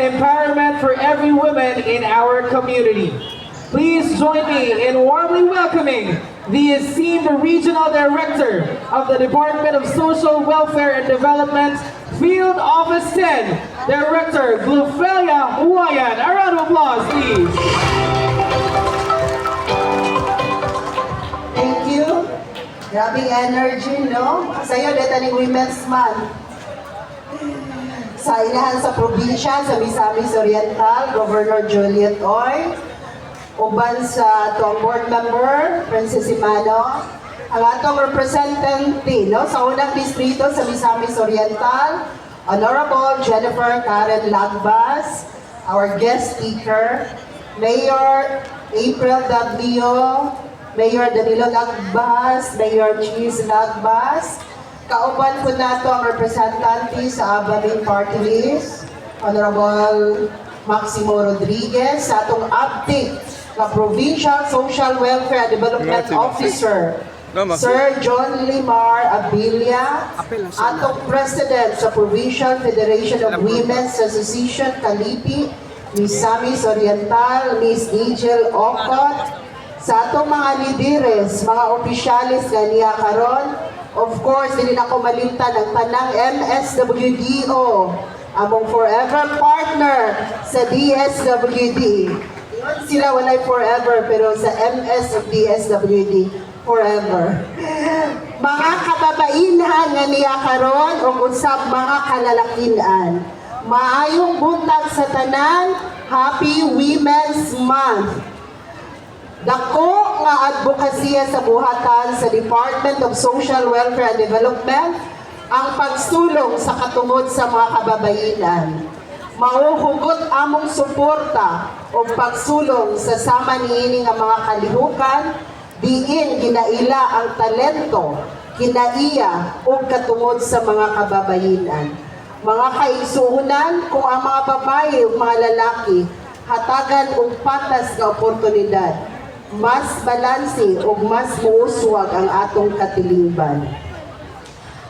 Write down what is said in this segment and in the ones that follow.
and empowerment for every woman in our community. Please join me in warmly welcoming the esteemed Regional Director of the Department of Social Welfare and Development, Field Office 10, Director Glufelia Huayan. A round of applause, please. Thank you. Grabing energy, no? Sa'yo, dito ni Women's Month. Sa ilahan sa probinsya, sa Misamis Oriental, Governor Juliet Oy, uban sa atong board member, Princess Imano, ang atong representative, no? Sa unang distrito sa Misamis Oriental, Honorable Jennifer Karen Lagbas, our guest speaker, Mayor April W., Mayor Danilo Lagbas, Mayor Cheese Lagbas, kauban po nato ang representante sa Abamin Party List, Honorable Maximo Rodriguez, sa atong update na Provincial Social Welfare and Development Officer, Sir John Limar Abilia, atong President sa Provincial Federation of Women's Association Kalipi, Misamis Oriental, Miss Nigel Ocot, sa atong mga lideres, mga opisyalis nga niya karon. Of course, hindi na ko malimtan ang tanang MSWDO, among forever partner sa DSWD. Sila walay forever, pero sa MS of DSWD, forever. Mga kababainhan nga niya karon o usab mga kalalakinan. Maayong buntag sa tanan, Happy Women's Month. Dako nga advokasya sa buhatan sa Department of Social Welfare and Development ang pagsulong sa katungod sa mga kababainan. Mauhugot among suporta o pagsulong sa sama niini nga mga kalihukan, diin ginaila ang talento, kinaiya o katungod sa mga kababainan. Mga kaigsuunan kung ang mga babae o mga lalaki hatagan og patas nga oportunidad, mas balanse o mas muuswag ang atong katilingban.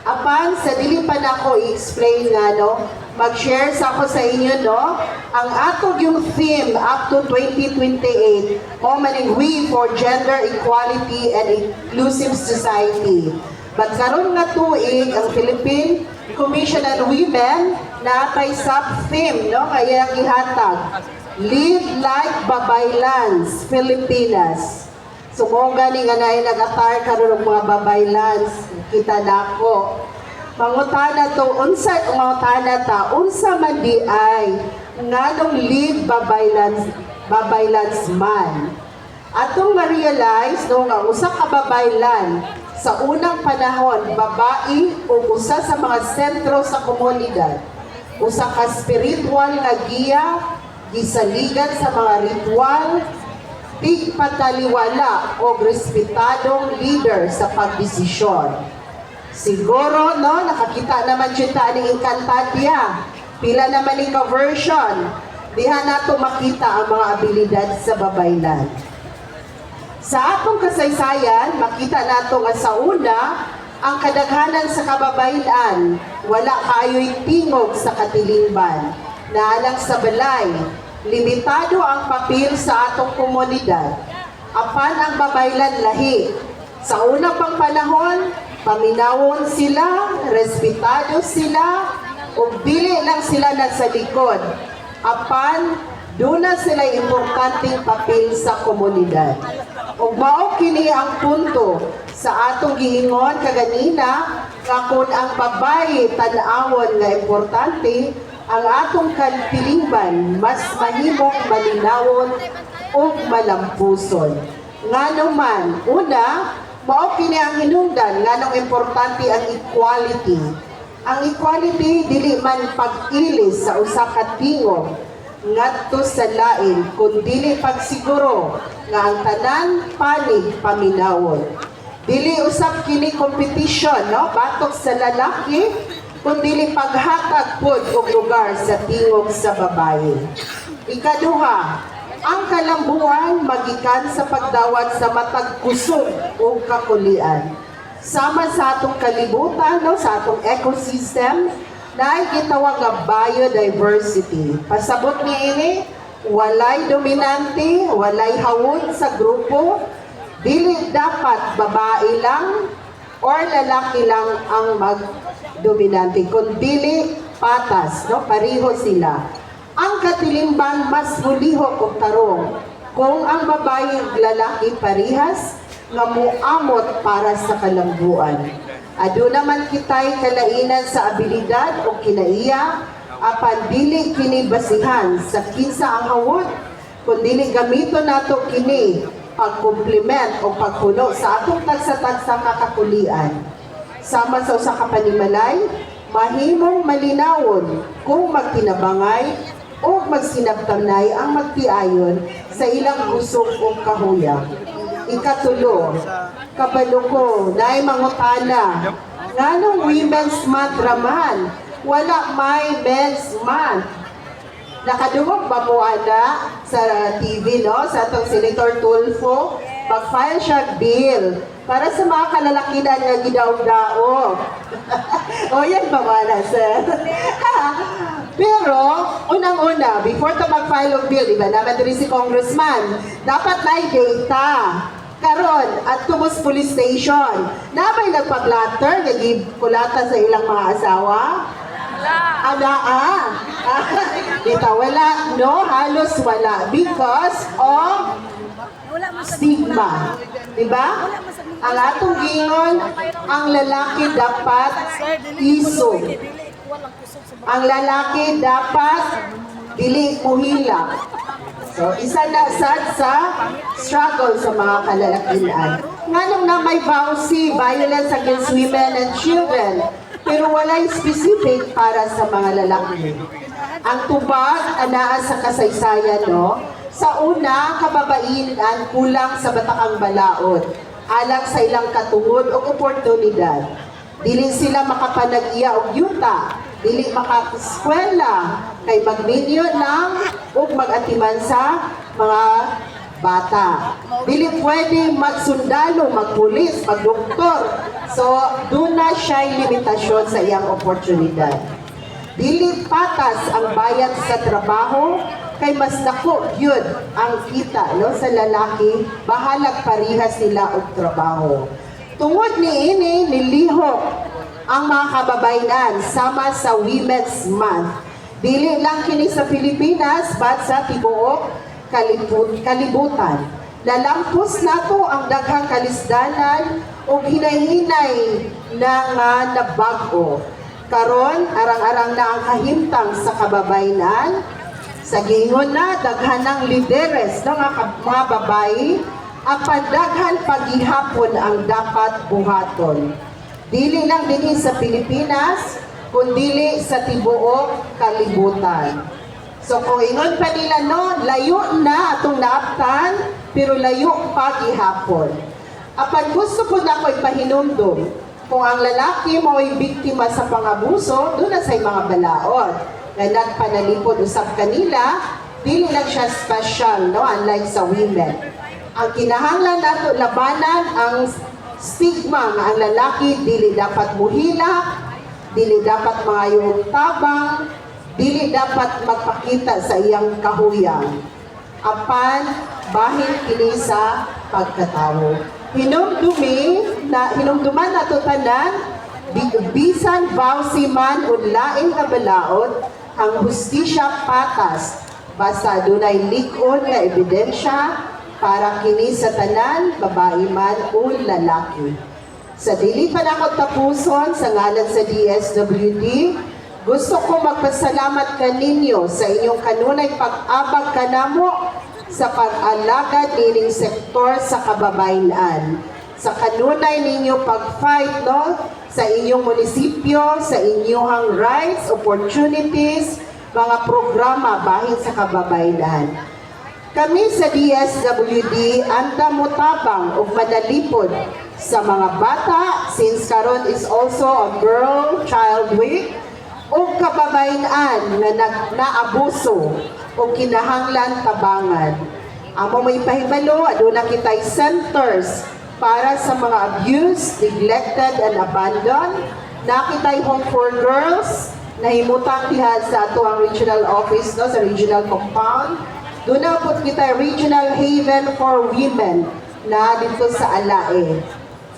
Apan sa dili pa nako i-explain nga no, mag-share sa ako sa inyo no, ang atong yung theme up to 2028, o maning We for Gender Equality and Inclusive Society. But karon nga tuig ang Philippine Commission on Women na kay sub-theme no, kaya gihatag Live Like Babaylans, Pilipinas. So kung gani nga na nag-attire karon ng mga babaylans, kita na ako. Mangutana to, mangutana ta, unsa man di ay, nganong live babaylans man. Atong ma-realize no, nga usa ka babaylan, sa unang panahon, babae o usa sa mga sentro sa komunidad, usa ka spiritual nga giya, gisaligan sa mga ritual, tigpataliwala o respetadong leader sa pagdesisyon. Siguro, no, nakakita naman siya ni Encantadia, pila naman ni version, diha nato makita ang mga abilidad sa babaylan. Sa atong kasaysayan, makita nato nga sa una, ang kadaghanan sa kababaylan, wala kaayo'y tingog sa katilingban, naalang sa balay, limitado ang papel sa atong komunidad. Apan ang babaylan lahi. Sa una pang panahon, paminawon sila, respetado sila, o dili lang sila nasa likod. Apan, duna sila importanteng papel sa komunidad. O mao kini ang punto sa atong giingon kaganina nga kung ang babae tan-awon nga importante, ang atong katilingban mas mahimong malinawon o malampuson. Ngano man, una, mao kini ang hinungdan nganong importante ang equality. Ang equality dili man pag-ilis sa usa ka tingog ngadto sa lain, kundi pagsiguro nga ang tanan panig paminawon. Dili usab kini competition, no? Batok sa lalaki, kundi paghatag pod og lugar sa tingog sa babae. Ikaduha, ang kalambuan magikan sa pagdawat sa matag kusog o kakulian. Sama sa atong kalibutan, no, sa atong ecosystem, na gitawag nga biodiversity. Pasabot ni ini, walay dominante, walay hawod sa grupo, dili dapat babae lang or lalaki lang ang magdominante, kundi patas, no? Pareho sila. Ang katilimban mas mulihok og tarong kung ang babae ug lalaki parihas nga muamot para sa kalambuan. Aduna man kitay kalainan sa abilidad o kinaiya, apan dili kini basihan sa kinsa ang hawod, kundi gamiton nato kini pagkumplement o pagpuno sa atong tagsa-tagsang kakakulian. Sama sa usa ka panimalay, mahimong malinawon kung magtinabangay o magsinabtanay ang magtiayon sa ilang usok o kahuyang. Ikatulo, kabalo ko, naay mangutana, nganong Women's Month raman, wala may Men's Month. Nakadungog ba mo ana sa TV, no? Sa atong Senator Tulfo, pag-file siya bill para sa mga kalalakinan nga gidaog-daog. O yan ba wala, sir? Pero, unang-una, before to mag-file of bill, iba naman rin si Congressman, dapat na data. Karon, at Tubos Police Station, na may nagpag-latter, nagkulata sa ilang mga asawa? Dito, wala, no? Halos wala. Because of stigma. Diba? Ang atong gingon, ang lalaki dapat isog. Ang lalaki dapat dili muhila. So, isa na sad sa struggle sa mga kalalakian. Nganong na may VAUSI, Violence Against Women and Children, pero walay specific para sa mga lalaki. Ang tubag, anaa sa kasaysayan, no? Sa una, kababainan kulang sa batakang balaod, alang sa ilang katungod o oportunidad. Dili sila makapanag-iya og yuta, dili makaskwela, kay magminyo ng ug mag-atiman sa mga bata. Dili pwede magsundalo, magpulis, magdoktor. So, doon na siya'y limitasyon sa iyang oportunidad. Dili patas ang bayad sa trabaho, kay mas dako yun ang kita, no, sa lalaki, bahalag parihas sila og trabaho. Tungod ni ini, nilihok ang mga kababainan sama sa Women's Month. Dili lang kini sa Pilipinas, but sa tibuok kalibutan. Nalampos nato ang daghang kalisdanan o hinay-hinay na nga nabago. Karon, arang-arang na ang kahimtang sa kababainan. Sa gingon na, daghan ng lideres ng mga babae, apan daghan paghihapon ang dapat buhaton. Dili lang dinhi sa Pilipinas, kundi sa tibuok kalibutan. So kung ingon pa nila, no, layo na atong naaptan, pero layo paghihapon. Apan gusto po na ko ipahinumdum, kung ang lalaki mo'y biktima sa pangabuso, doon na sa'y mga balaod. Na nagpanalipod usap kanila, dili lang siya special, no? Unlike sa women. Ang kinahanglan nato labanan ang stigma nga ang lalaki dili dapat muhila, dili dapat mangayong tabang, dili dapat magpakita sa iyang kahuyang. Apan bahin kini sa pagkatawo. Hinumduman nato tanan, bisan VAUSI man o laing kabalaod, ang hustisya patas, basta dunay likod nga ebidensya para kini sa tanan, babae man o lalaki. Sa dili pa nako tapuson, sa ngalan sa DSWD, gusto ko magpasalamat kaninyo sa inyong kanunay pag-abag kanamo sa pag-alagad nining sektor sa kababayenan. Sa kanunay ninyo pag-fight, no, sa inyong munisipyo, sa inyong rights, opportunities, mga programa bahin sa kababayenan. Kami sa DSWD anda motabang og manalipod sa mga bata, since karon is also a Girl Child Week, o kababayenan nga naabuso o kinahanglan tabangan. Amo may pahibalo, aduna kitay centers para sa mga abused, neglected, and abandoned. Nakitay home for girls, nahimutang diha sa ato ang regional office no sa regional compound. Doon na po kita regional haven for women na dito sa Alae.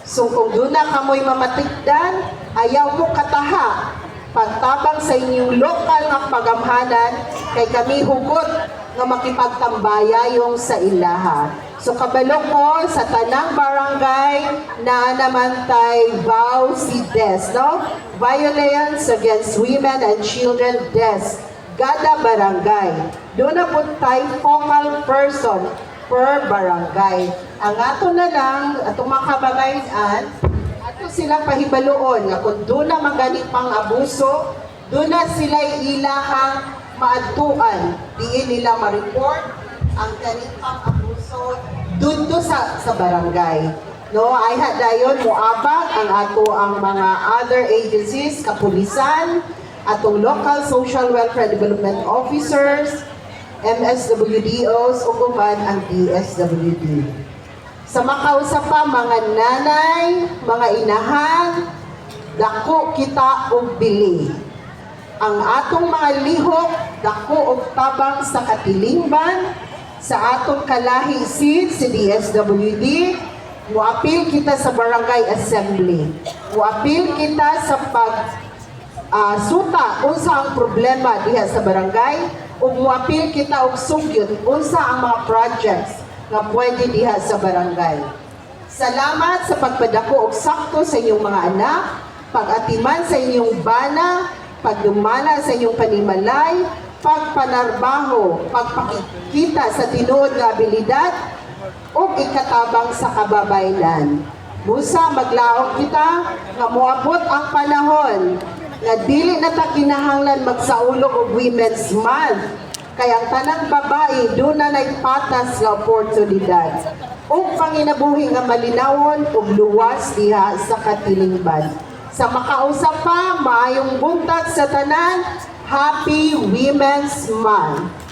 So kung doon na kamoy mamatikdan, ayaw mo kataha pagtabang sa inyong lokal nga pagamhanan kay kami hugot nga makipagtambaya yung sa ilaha. So kabalo ko sa tanang barangay na naman tay vow si DES, no? Violence Against Women and Children DES, Gada Barangay. Doon na po tayo focal person per barangay. Ang ato na lang, atong mga kababayan, ato silang pahibaloon nga kung doon na magaling pang abuso, doon na sila ilahang maadtuan. Diin nila ma-report ang galing pang abuso doon to sa barangay. No, ay dayon moabag ang ato ang mga other agencies, kapulisan, atong local social welfare development officers, MSWDOs o uban ang DSWD. Sa makausap pa mga nanay, mga inahan, dako kita og bili. Ang atong mga lihok, dako og tabang sa katilingban, sa atong kalahi seat si DSWD, muapil kita sa barangay assembly. Muapil kita sa suta unsa ang problema diha sa barangay ug muapil kita og sugyot unsa ang mga projects nga pwede diha sa barangay. Salamat sa pagpadako og sakto sa inyong mga anak, pag-atiman sa inyong bana, pagdumala sa inyong panimalay, pagpanarbaho, pagpakikita sa tinuod nga abilidad ug ikatabang sa kababayenan. Busa maglaog kita nga moabot ang panahon nga dili na ta kinahanglan magsaulog og Women's Month kay ang tanang babae doon na nagpatas nga oportunidad ug panginabuhi nga malinawon ug luwas diha sa katilingban. Sa makausap pa, maayong buntag sa tanan, Happy Women's Month!